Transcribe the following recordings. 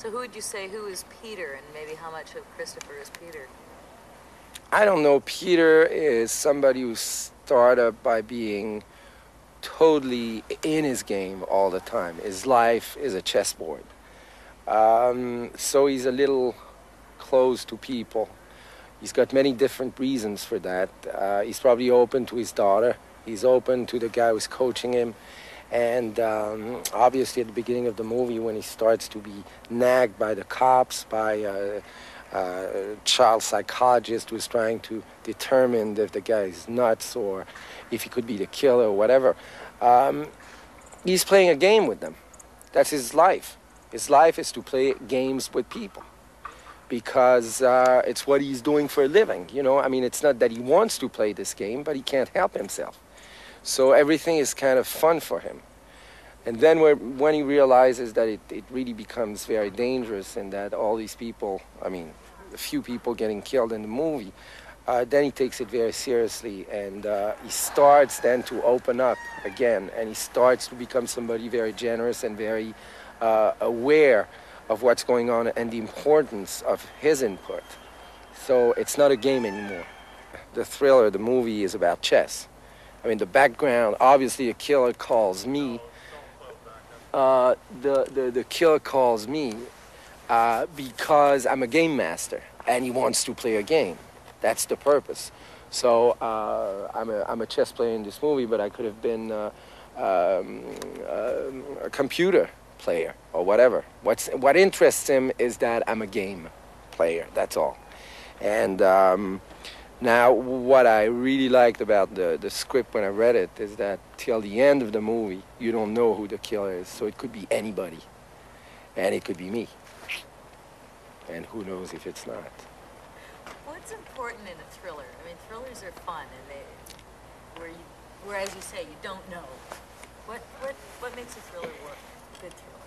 So who would you say who is Peter, and maybe how much of Christopher is Peter? I don't know. Peter is somebody who started by being totally in his game all the time. His life is a chessboard. So he's a little close to people. He's got many different reasons for that. He's probably open to his daughter. He's open to the guy who's coaching him. And obviously at the beginning of the movie, when he starts to be nagged by the cops, by a child psychologist who's trying to determine if the guy is nuts or if he could be the killer or whatever, he's playing a game with them. That's his life. His life is to play games with people because it's what he's doing for a living, you know? I mean, it's not that he wants to play this game, but he can't help himself. So everything is kind of fun for him. And then when he realizes that it really becomes very dangerous and that all these people, I mean, a few people getting killed in the movie, then he takes it very seriously and he starts then to open up again and he starts to become somebody very generous and very aware of what's going on and the importance of his input. So it's not a game anymore. The thriller, the movie is about chess. I mean, the background, obviously the killer calls me. The killer calls me because I'm a game master and he wants to play a game. That's the purpose. So I'm a chess player in this movie, but I could have been a computer player or whatever. What interests him is that I'm a game player, that's all. And now what I really liked about the script when I read it is that till the end of the movie, you don't know who the killer is. So it could be anybody. And it could be me. And who knows if it's not. What's important in a thriller? I mean, thrillers are fun, and where as you say, you don't know. What makes a thriller work? A good thriller?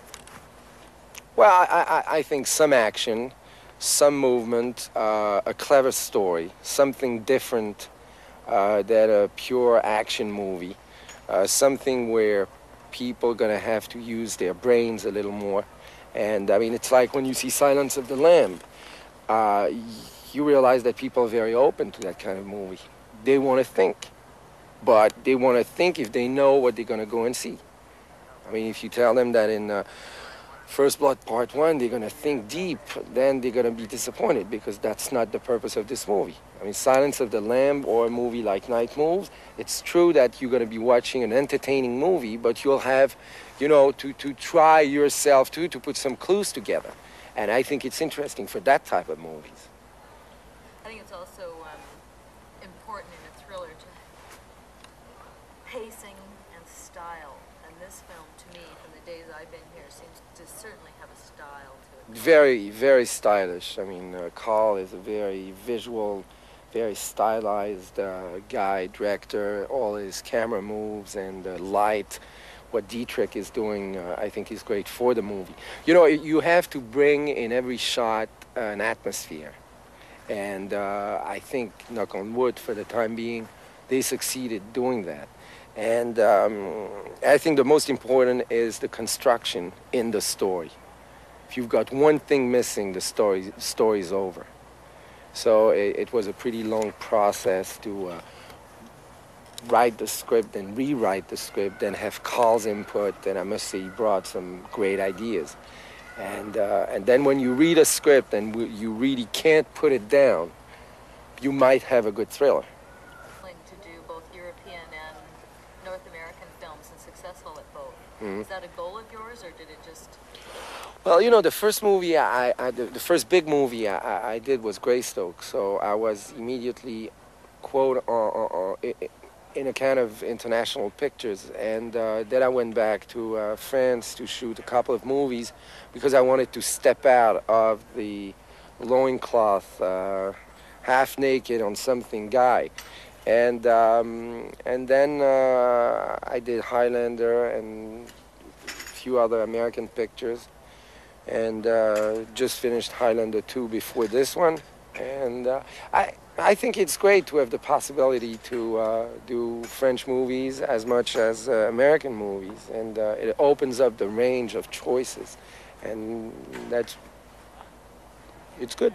Well, I think some action, some movement, a clever story, something different than a pure action movie, something where people are going to have to use their brains a little more. And I mean, it's like when you see Silence of the Lamb, you realize that people are very open to that kind of movie. They want to think, but they want to think if they know what they're going to go and see. I mean, if you tell them that in First Blood Part 1, they're going to think deep, then they're going to be disappointed because that's not the purpose of this movie. I mean, Silence of the Lamb or a movie like Night Moves, it's true that you're going to be watching an entertaining movie, but you'll have, you know, to try yourself to put some clues together. And I think it's interesting for that type of movies. I think it's also important in a thriller to pacing and style. And this film, to me, from the days I've been here, seems to certainly have a style to it. Very, very stylish. I mean, Carl is a very visual, very stylized guy, director. All his camera moves and light. What Dietrich is doing, I think, is great for the movie. You know, you have to bring in every shot an atmosphere. And I think, knock on wood, for the time being, they succeeded doing that. And I think the most important is the construction in the story. If you've got one thing missing, the story's over. So it was a pretty long process to write the script and rewrite the script and have Carl's input, and I must say he brought some great ideas. And then when you read a script and you really can't put it down, you might have a good thriller. To do both European and North American films and successful at both. Mm-hmm. Is that a goal of yours, or did it just... Well, you know, the first movie, the first big movie I did was Greystoke, so I was immediately, quote, in a kind of international pictures, and then I went back to France to shoot a couple of movies because I wanted to step out of the loincloth, half naked on something guy, and then I did Highlander and a few other American pictures, and just finished Highlander 2 before this one, and I think it's great to have the possibility to do French movies as much as American movies, and it opens up the range of choices. and it's good.